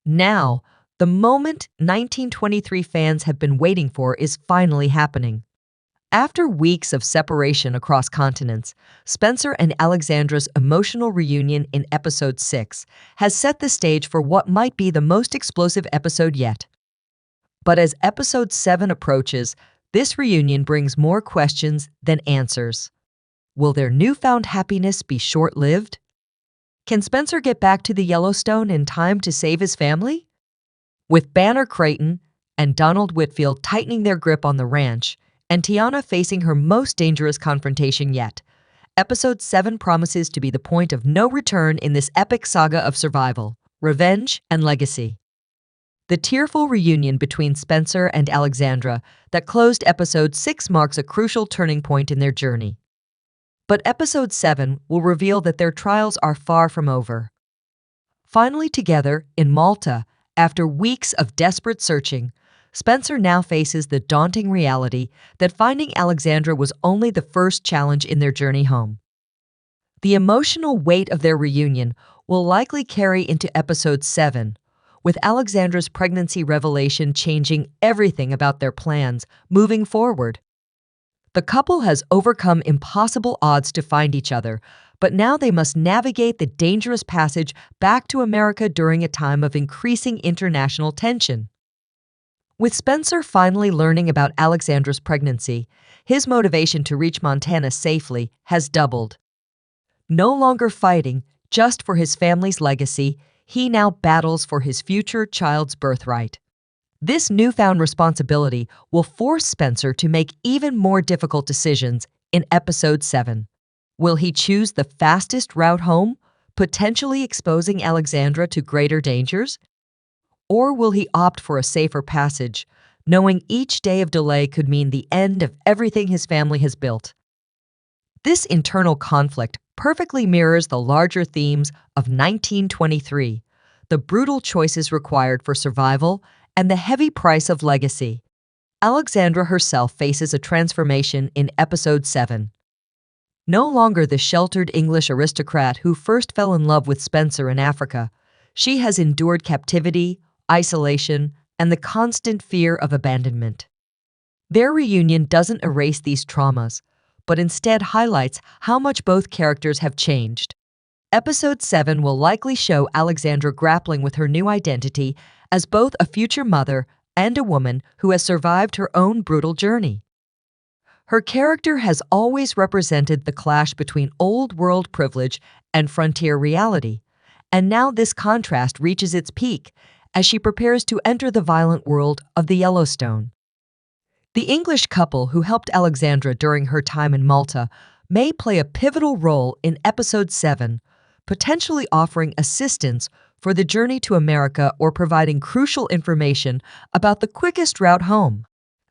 Now, the moment 1923 fans have been waiting for is finally happening. After weeks of separation across continents, Spencer and Alexandra's emotional reunion in episode 6 has set the stage for what might be the most explosive episode yet. But as episode 7 approaches, this reunion brings more questions than answers. Will their newfound happiness be short-lived? Can Spencer get back to the Yellowstone in time to save his family? With Banner Creighton and Donald Whitfield tightening their grip on the ranch, and Tiana facing her most dangerous confrontation yet, episode 7 promises to be the point of no return in this epic saga of survival, revenge, and legacy. The tearful reunion between Spencer and Alexandra that closed episode 6 marks a crucial turning point in their journey. But episode 7 will reveal that their trials are far from over. Finally together in Malta, after weeks of desperate searching, Spencer now faces the daunting reality that finding Alexandra was only the first challenge in their journey home. The emotional weight of their reunion will likely carry into episode 7, with Alexandra's pregnancy revelation changing everything about their plans moving forward. The couple has overcome impossible odds to find each other, but now they must navigate the dangerous passage back to America during a time of increasing international tension. With Spencer finally learning about Alexandra's pregnancy, his motivation to reach Montana safely has doubled. No longer fighting just for his family's legacy, he now battles for his future child's birthright. This newfound responsibility will force Spencer to make even more difficult decisions in episode 7. Will he choose the fastest route home, potentially exposing Alexandra to greater dangers? Or will he opt for a safer passage, knowing each day of delay could mean the end of everything his family has built? This internal conflict perfectly mirrors the larger themes of 1923, the brutal choices required for survival and the heavy price of legacy. Alexandra herself faces a transformation in episode 7. No longer the sheltered English aristocrat who first fell in love with Spencer in Africa, she has endured captivity, isolation, and the constant fear of abandonment. Their reunion doesn't erase these traumas, but instead highlights how much both characters have changed. Episode 7 will likely show Alexandra grappling with her new identity as both a future mother and a woman who has survived her own brutal journey. Her character has always represented the clash between old-world privilege and frontier reality, and now this contrast reaches its peak as she prepares to enter the violent world of the Yellowstone. The English couple who helped Alexandra during her time in Malta may play a pivotal role in episode 7, potentially offering assistance for the journey to America or providing crucial information about the quickest route home.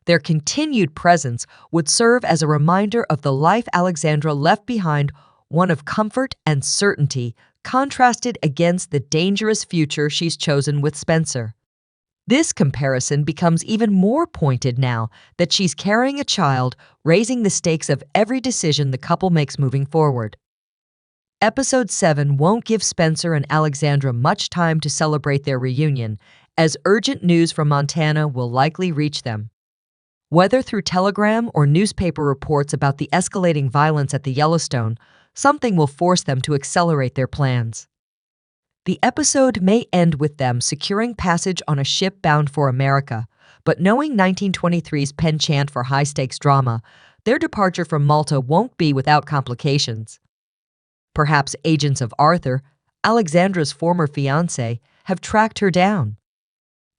Their continued presence would serve as a reminder of the life Alexandra left behind, one of comfort and certainty, contrasted against the dangerous future she's chosen with Spencer. This comparison becomes even more pointed now that she's carrying a child, raising the stakes of every decision the couple makes moving forward. Episode 7 won't give Spencer and Alexandra much time to celebrate their reunion, as urgent news from Montana will likely reach them. Whether through telegram or newspaper reports about the escalating violence at the Yellowstone, something will force them to accelerate their plans. The episode may end with them securing passage on a ship bound for America, but knowing 1923's penchant for high-stakes drama, their departure from Malta won't be without complications. Perhaps agents of Arthur, Alexandra's former fiancé, have tracked her down.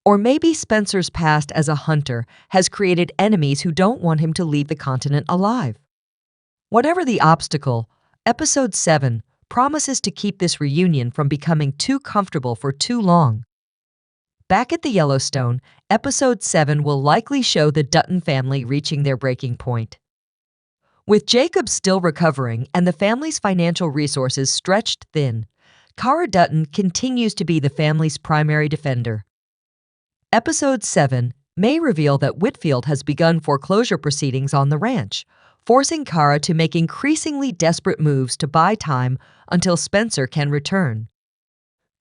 Or maybe Spencer's past as a hunter has created enemies who don't want him to leave the continent alive. Whatever the obstacle, episode 7 promises to keep this reunion from becoming too comfortable for too long. Back at the Yellowstone, episode 7 will likely show the Dutton family reaching their breaking point. With Jacob still recovering and the family's financial resources stretched thin, Cara Dutton continues to be the family's primary defender. Episode 7 may reveal that Whitfield has begun foreclosure proceedings on the ranch, forcing Cara to make increasingly desperate moves to buy time until Spencer can return.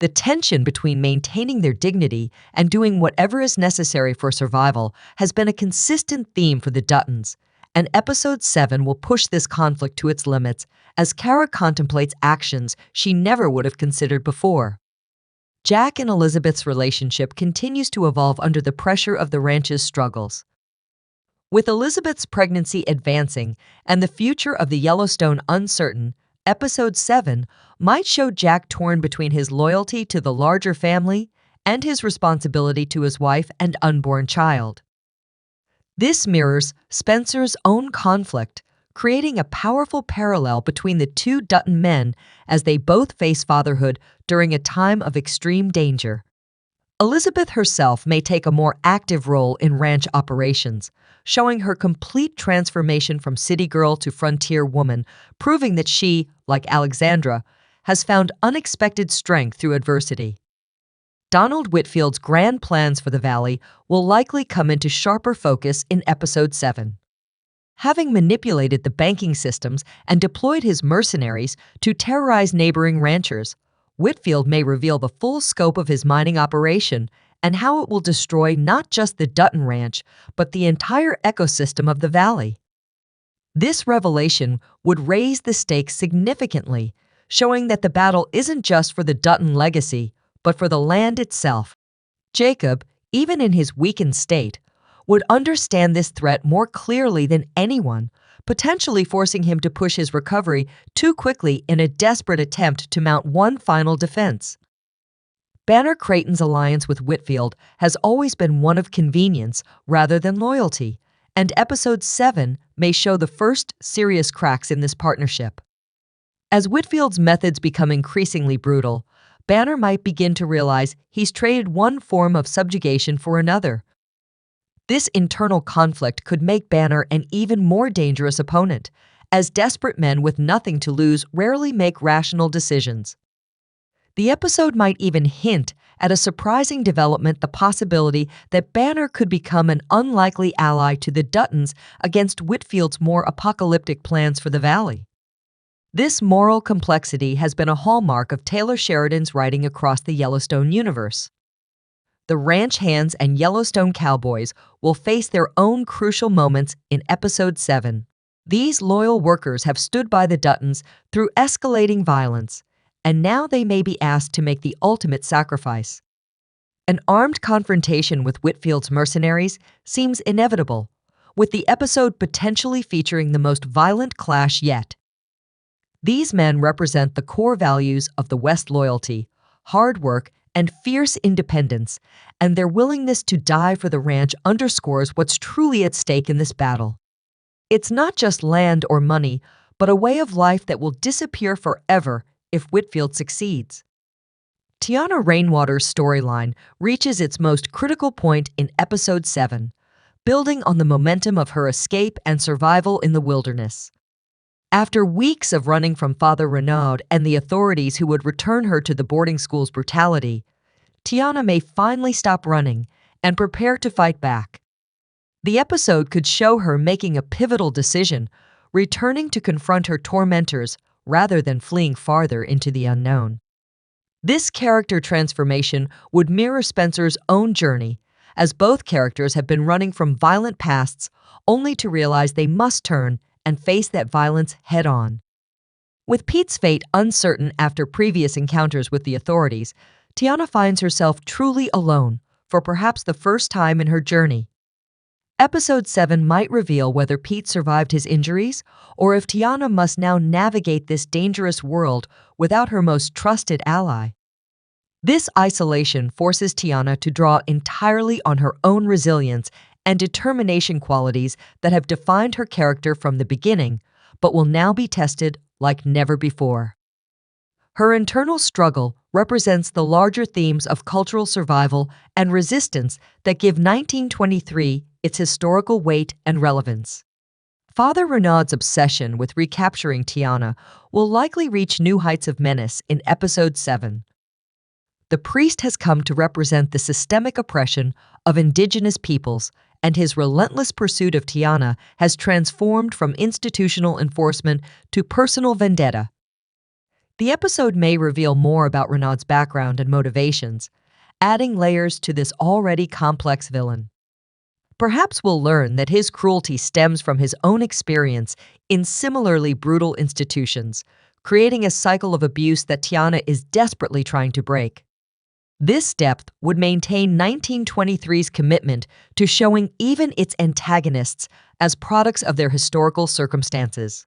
The tension between maintaining their dignity and doing whatever is necessary for survival has been a consistent theme for the Duttons, and Episode 7 will push this conflict to its limits as Kara contemplates actions she never would have considered before. Jack and Elizabeth's relationship continues to evolve under the pressure of the ranch's struggles. With Elizabeth's pregnancy advancing and the future of the Yellowstone uncertain, Episode 7 might show Jack torn between his loyalty to the larger family and his responsibility to his wife and unborn child. This mirrors Spencer's own conflict, creating a powerful parallel between the two Dutton men as they both face fatherhood during a time of extreme danger. Elizabeth herself may take a more active role in ranch operations, showing her complete transformation from city girl to frontier woman, proving that she, like Alexandra, has found unexpected strength through adversity. Donald Whitfield's grand plans for the valley will likely come into sharper focus in Episode 7. Having manipulated the banking systems and deployed his mercenaries to terrorize neighboring ranchers, Whitfield may reveal the full scope of his mining operation and how it will destroy not just the Dutton Ranch, but the entire ecosystem of the valley. This revelation would raise the stakes significantly, showing that the battle isn't just for the Dutton legacy, but for the land itself. Jacob, even in his weakened state, would understand this threat more clearly than anyone, potentially forcing him to push his recovery too quickly in a desperate attempt to mount one final defense. Banner Creighton's alliance with Whitfield has always been one of convenience rather than loyalty, and Episode 7 may show the first serious cracks in this partnership. As Whitfield's methods become increasingly brutal, Banner might begin to realize he's traded one form of subjugation for another. This internal conflict could make Banner an even more dangerous opponent, as desperate men with nothing to lose rarely make rational decisions. The episode might even hint at a surprising development, the possibility that Banner could become an unlikely ally to the Duttons against Whitfield's more apocalyptic plans for the valley. This moral complexity has been a hallmark of Taylor Sheridan's writing across the Yellowstone universe. The ranch hands and Yellowstone cowboys will face their own crucial moments in Episode 7. These loyal workers have stood by the Duttons through escalating violence, and now they may be asked to make the ultimate sacrifice. An armed confrontation with Whitfield's mercenaries seems inevitable, with the episode potentially featuring the most violent clash yet. These men represent the core values of the West: loyalty, hard work, and fierce independence, and their willingness to die for the ranch underscores what's truly at stake in this battle. It's not just land or money, but a way of life that will disappear forever if Whitfield succeeds. Tiana Rainwater's storyline reaches its most critical point in Episode 7, building on the momentum of her escape and survival in the wilderness. After weeks of running from Father Renaud and the authorities who would return her to the boarding school's brutality, Tiana may finally stop running and prepare to fight back. The episode could show her making a pivotal decision, returning to confront her tormentors rather than fleeing farther into the unknown. This character transformation would mirror Spencer's own journey, as both characters have been running from violent pasts only to realize they must turn and face that violence head-on. With Pete's fate uncertain after previous encounters with the authorities, Tiana finds herself truly alone for perhaps the first time in her journey. Episode 7 might reveal whether Pete survived his injuries or if Tiana must now navigate this dangerous world without her most trusted ally. This isolation forces Tiana to draw entirely on her own resilience and determination, qualities that have defined her character from the beginning, but will now be tested like never before. Her internal struggle represents the larger themes of cultural survival and resistance that give 1923 its historical weight and relevance. Father Renaud's obsession with recapturing Tiana will likely reach new heights of menace in Episode 7. The priest has come to represent the systemic oppression of indigenous peoples, and his relentless pursuit of Tiana has transformed from institutional enforcement to personal vendetta. The episode may reveal more about Renaud's background and motivations, adding layers to this already complex villain. Perhaps we'll learn that his cruelty stems from his own experience in similarly brutal institutions, creating a cycle of abuse that Tiana is desperately trying to break. This depth would maintain 1923's commitment to showing even its antagonists as products of their historical circumstances.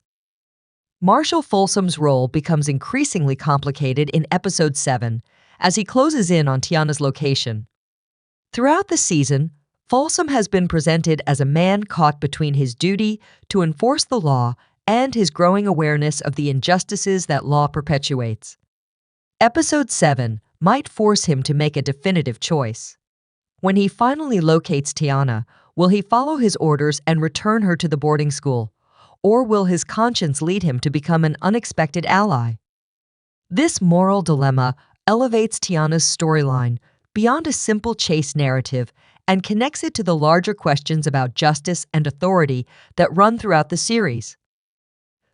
Marshall Folsom's role becomes increasingly complicated in Episode 7 as he closes in on Tiana's location. Throughout the season, Folsom has been presented as a man caught between his duty to enforce the law and his growing awareness of the injustices that law perpetuates. Episode 7 might force him to make a definitive choice. When he finally locates Tiana, will he follow his orders and return her to the boarding school, or will his conscience lead him to become an unexpected ally? This moral dilemma elevates Tiana's storyline beyond a simple chase narrative and connects it to the larger questions about justice and authority that run throughout the series.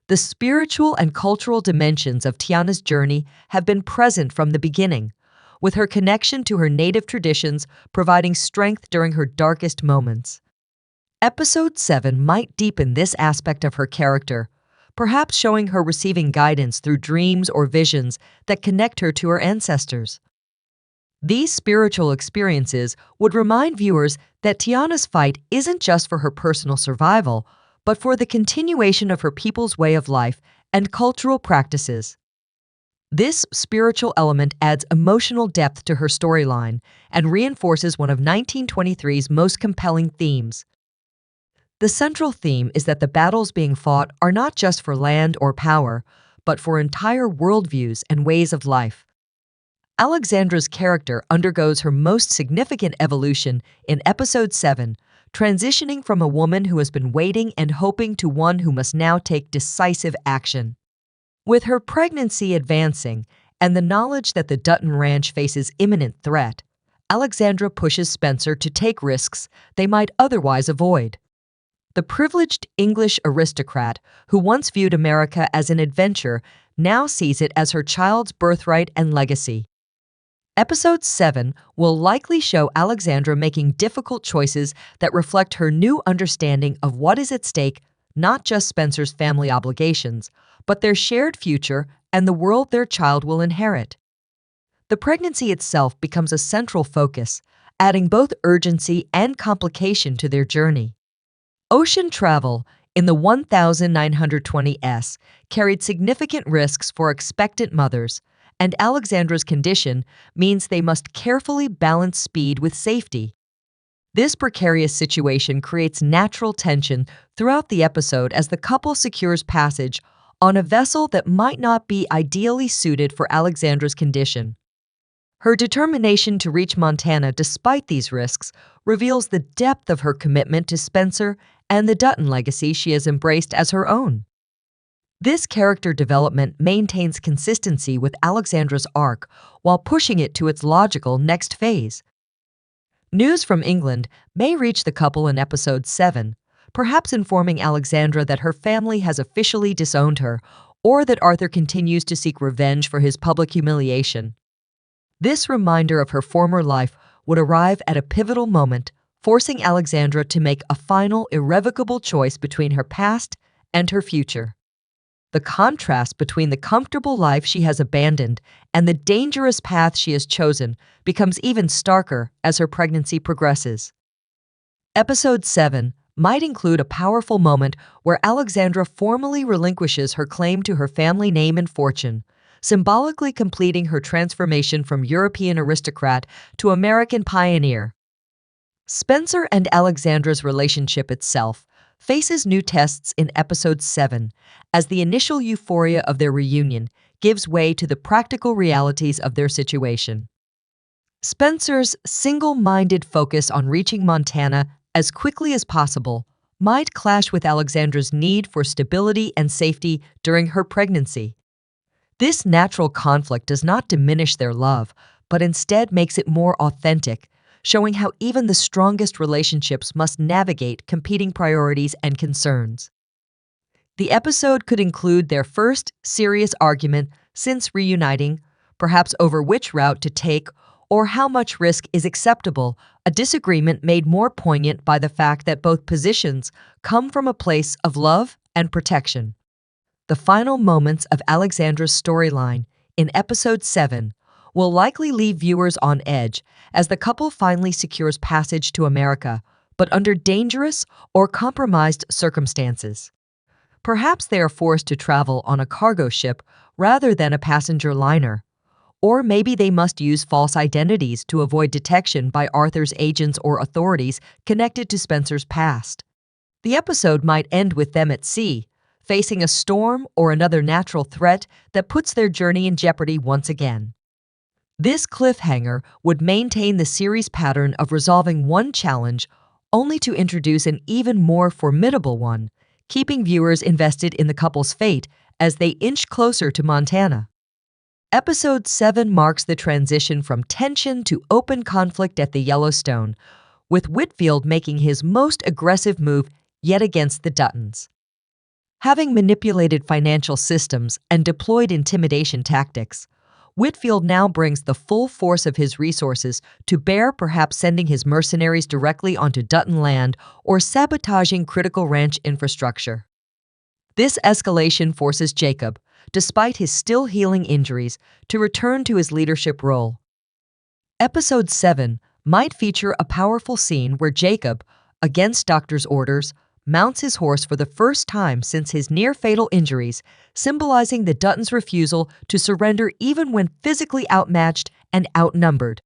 The spiritual and cultural dimensions of Tiana's journey have been present from the beginning, with her connection to her native traditions providing strength during her darkest moments. Episode 7 might deepen this aspect of her character, perhaps showing her receiving guidance through dreams or visions that connect her to her ancestors. These spiritual experiences would remind viewers that Tiana's fight isn't just for her personal survival, but for the continuation of her people's way of life and cultural practices. This spiritual element adds emotional depth to her storyline and reinforces one of 1923's most compelling themes. The central theme is that the battles being fought are not just for land or power, but for entire worldviews and ways of life. Alexandra's character undergoes her most significant evolution in Episode 7, transitioning from a woman who has been waiting and hoping to one who must now take decisive action. With her pregnancy advancing and the knowledge that the Dutton Ranch faces imminent threat, Alexandra pushes Spencer to take risks they might otherwise avoid. The privileged English aristocrat who once viewed America as an adventure now sees it as her child's birthright and legacy. Episode 7 will likely show Alexandra making difficult choices that reflect her new understanding of what is at stake, not just Spencer's family obligations, but their shared future and the world their child will inherit. The pregnancy itself becomes a central focus, adding both urgency and complication to their journey. Ocean travel in the 1920s carried significant risks for expectant mothers, and Alexandra's condition means they must carefully balance speed with safety. This precarious situation creates natural tension throughout the episode as the couple secures passage on a vessel that might not be ideally suited for Alexandra's condition. Her determination to reach Montana despite these risks reveals the depth of her commitment to Spencer and the Dutton legacy she has embraced as her own. This character development maintains consistency with Alexandra's arc while pushing it to its logical next phase. News from England may reach the couple in Episode 7, perhaps informing Alexandra that her family has officially disowned her or that Arthur continues to seek revenge for his public humiliation. This reminder of her former life would arrive at a pivotal moment, forcing Alexandra to make a final, irrevocable choice between her past and her future. The contrast between the comfortable life she has abandoned and the dangerous path she has chosen becomes even starker as her pregnancy progresses. Episode 7 might include a powerful moment where Alexandra formally relinquishes her claim to her family name and fortune, symbolically completing her transformation from European aristocrat to American pioneer. Spencer and Alexandra's relationship itself faces new tests in Episode 7 as the initial euphoria of their reunion gives way to the practical realities of their situation. Spencer's single-minded focus on reaching Montana as quickly as possible might clash with Alexandra's need for stability and safety during her pregnancy. This natural conflict does not diminish their love, but instead makes it more authentic, showing how even the strongest relationships must navigate competing priorities and concerns. The episode could include their first serious argument Since reuniting, perhaps over which route to take or how much risk is acceptable, a disagreement made more poignant by the fact that both positions come from a place of love and protection. The final moments of Alexandra's storyline in episode 7 will likely leave viewers on edge as the couple finally secures passage to America, but under dangerous or compromised circumstances. Perhaps they are forced to travel on a cargo ship rather than a passenger liner. Or maybe they must use false identities to avoid detection by Arthur's agents or authorities connected to Spencer's past. The episode might end with them at sea, facing a storm or another natural threat that puts their journey in jeopardy once again. This cliffhanger would maintain the series' pattern of resolving one challenge only to introduce an even more formidable one, keeping viewers invested in the couple's fate as they inch closer to Montana. Episode 7 marks the transition from tension to open conflict at the Yellowstone, with Whitfield making his most aggressive move yet against the Duttons. Having manipulated financial systems and deployed intimidation tactics, Whitfield now brings the full force of his resources to bear, perhaps sending his mercenaries directly onto Dutton land or sabotaging critical ranch infrastructure. This escalation forces Jacob, despite his still healing injuries, to return to his leadership role. Episode 7 might feature a powerful scene where Jacob, against doctor's orders, mounts his horse for the first time since his near-fatal injuries, symbolizing the Duttons' refusal to surrender even when physically outmatched and outnumbered.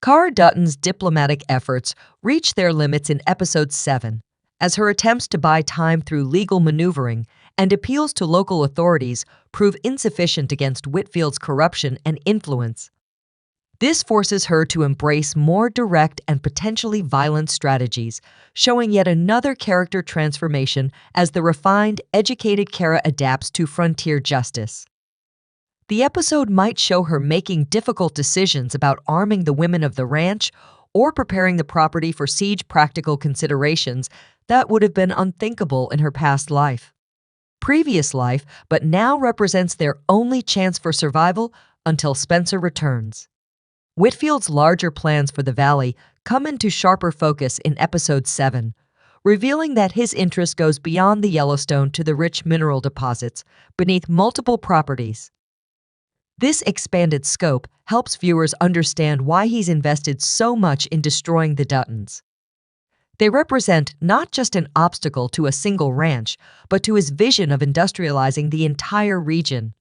Cara Dutton's diplomatic efforts reach their limits in Episode 7, as her attempts to buy time through legal maneuvering and appeals to local authorities prove insufficient against Whitfield's corruption and influence. This forces her to embrace more direct and potentially violent strategies, showing yet another character transformation as the refined, educated Cara adapts to frontier justice. The episode might show her making difficult decisions about arming the women of the ranch or preparing the property for siege, practical considerations that would have been unthinkable in her past life. Previous life, but now represents their only chance for survival until Spencer returns. Whitfield's larger plans for the valley come into sharper focus in Episode 7, revealing that his interest goes beyond the Yellowstone to the rich mineral deposits beneath multiple properties. This expanded scope helps viewers understand why he's invested so much in destroying the Duttons. They represent not just an obstacle to a single ranch, but to his vision of industrializing the entire region.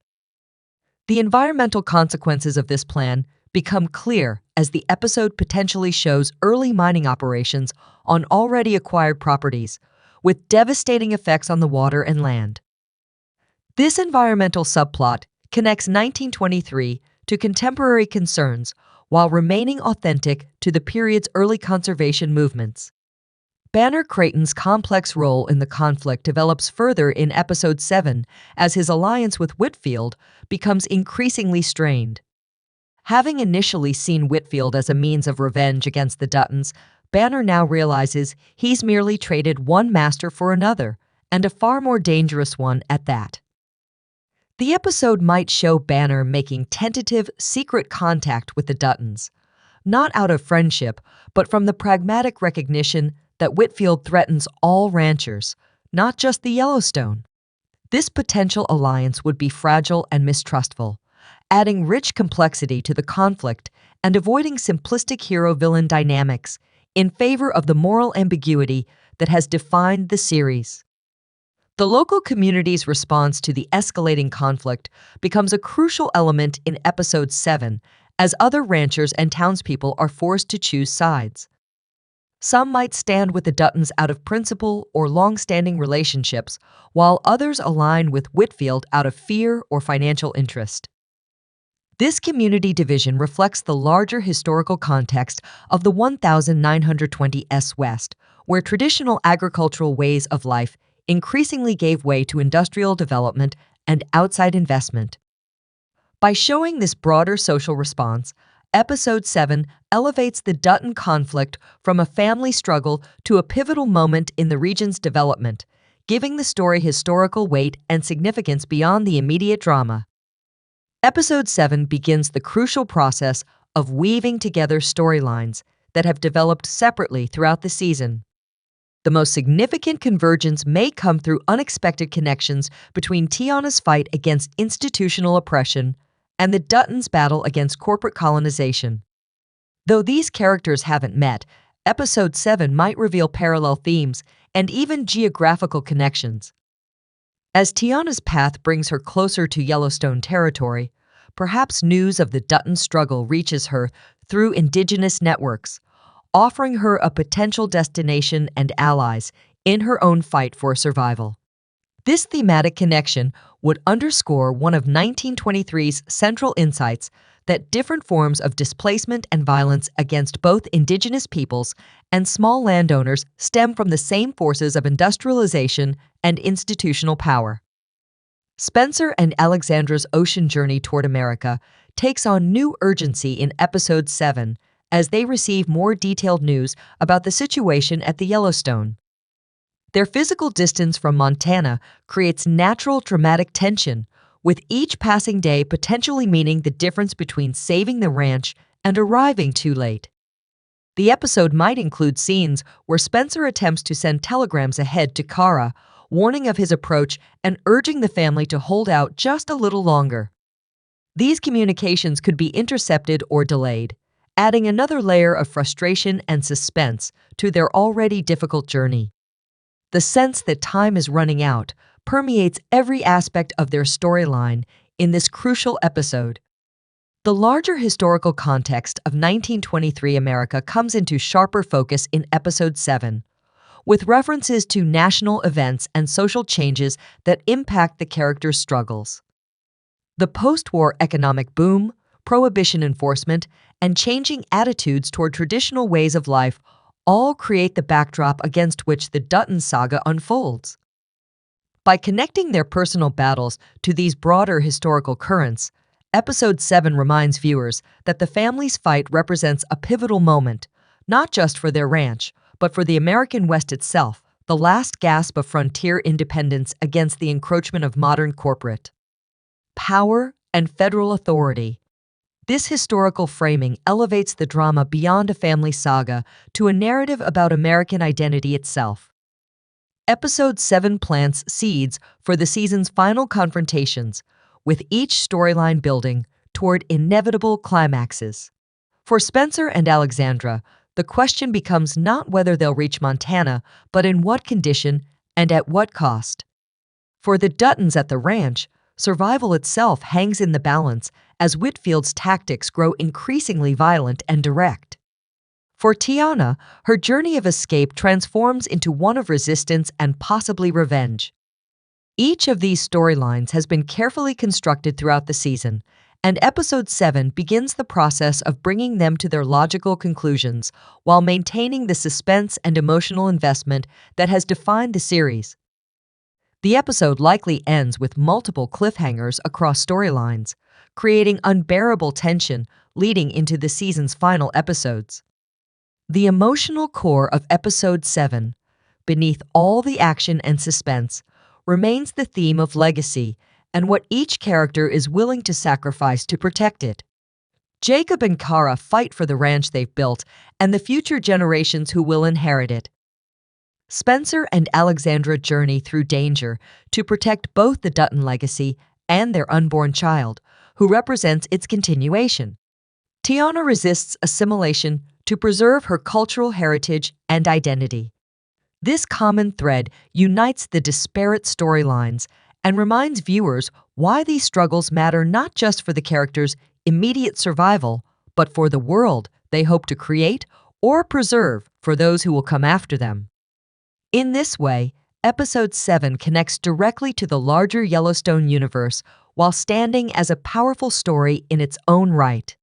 The environmental consequences of this plan become clear as the episode potentially shows early mining operations on already acquired properties, with devastating effects on the water and land. This environmental subplot connects 1923 to contemporary concerns while remaining authentic to the period's early conservation movements. Banner Creighton's complex role in the conflict develops further in Episode 7 as his alliance with Whitfield becomes increasingly strained. Having initially seen Whitfield as a means of revenge against the Duttons, Banner now realizes he's merely traded one master for another, and a far more dangerous one at that. The episode might show Banner making tentative, secret contact with the Duttons, not out of friendship, but from the pragmatic recognition that Whitfield threatens all ranchers, not just the Yellowstone. This potential alliance would be fragile and mistrustful, adding rich complexity to the conflict and avoiding simplistic hero-villain dynamics in favor of the moral ambiguity that has defined the series. The local community's response to the escalating conflict becomes a crucial element in Episode 7 as other ranchers and townspeople are forced to choose sides. Some might stand with the Duttons out of principle or long-standing relationships, while others align with Whitfield out of fear or financial interest. This community division reflects the larger historical context of the 1920 S West, where traditional agricultural ways of life increasingly gave way to industrial development and outside investment. By showing this broader social response, Episode 7 elevates the Dutton conflict from a family struggle to a pivotal moment in the region's development, giving the story historical weight and significance beyond the immediate drama. Episode 7 begins the crucial process of weaving together storylines that have developed separately throughout the season. The most significant convergence may come through unexpected connections between Tiana's fight against institutional oppression and the Duttons' battle against corporate colonization. Though these characters haven't met, Episode 7 might reveal parallel themes and even geographical connections. As Tiana's path brings her closer to Yellowstone territory, perhaps news of the Dutton struggle reaches her through indigenous networks, offering her a potential destination and allies in her own fight for survival. This thematic connection would underscore one of 1923's central insights that different forms of displacement and violence against both indigenous peoples and small landowners stem from the same forces of industrialization and institutional power. Spencer and Alexandra's ocean journey toward America takes on new urgency in Episode 7 as they receive more detailed news about the situation at the Yellowstone. Their physical distance from Montana creates natural dramatic tension, with each passing day potentially meaning the difference between saving the ranch and arriving too late. The episode might include scenes where Spencer attempts to send telegrams ahead to Kara, warning of his approach and urging the family to hold out just a little longer. These communications could be intercepted or delayed, adding another layer of frustration and suspense to their already difficult journey. The sense that time is running out permeates every aspect of their storyline in this crucial episode. The larger historical context of 1923 America comes into sharper focus in Episode 7, with references to national events and social changes that impact the characters' struggles. The post-war economic boom, prohibition enforcement, and changing attitudes toward traditional ways of life all create the backdrop against which the Dutton saga unfolds. By connecting their personal battles to these broader historical currents, Episode 7 reminds viewers that the family's fight represents a pivotal moment, not just for their ranch, but for the American West itself, the last gasp of frontier independence against the encroachment of modern corporate power and federal authority. This historical framing elevates the drama beyond a family saga to a narrative about American identity itself. Episode 7 plants seeds for the season's final confrontations, with each storyline building toward inevitable climaxes. For Spencer and Alexandra, the question becomes not whether they'll reach Montana, but in what condition and at what cost. For the Duttons at the ranch, survival itself hangs in the balance as Whitfield's tactics grow increasingly violent and direct. For Tiana, her journey of escape transforms into one of resistance and possibly revenge. Each of these storylines has been carefully constructed throughout the season, and Episode 7 begins the process of bringing them to their logical conclusions while maintaining the suspense and emotional investment that has defined the series. The episode likely ends with multiple cliffhangers across storylines, creating unbearable tension leading into the season's final episodes. The emotional core of Episode 7, beneath all the action and suspense, remains the theme of legacy and what each character is willing to sacrifice to protect it. Jacob and Kara fight for the ranch they've built and the future generations who will inherit it. Spencer and Alexandra journey through danger to protect both the Dutton legacy and their unborn child, who represents its continuation. Tiana resists assimilation to preserve her cultural heritage and identity. This common thread unites the disparate storylines and reminds viewers why these struggles matter not just for the characters' immediate survival, but for the world they hope to create or preserve for those who will come after them. In this way, Episode 7 connects directly to the larger Yellowstone universe while standing as a powerful story in its own right.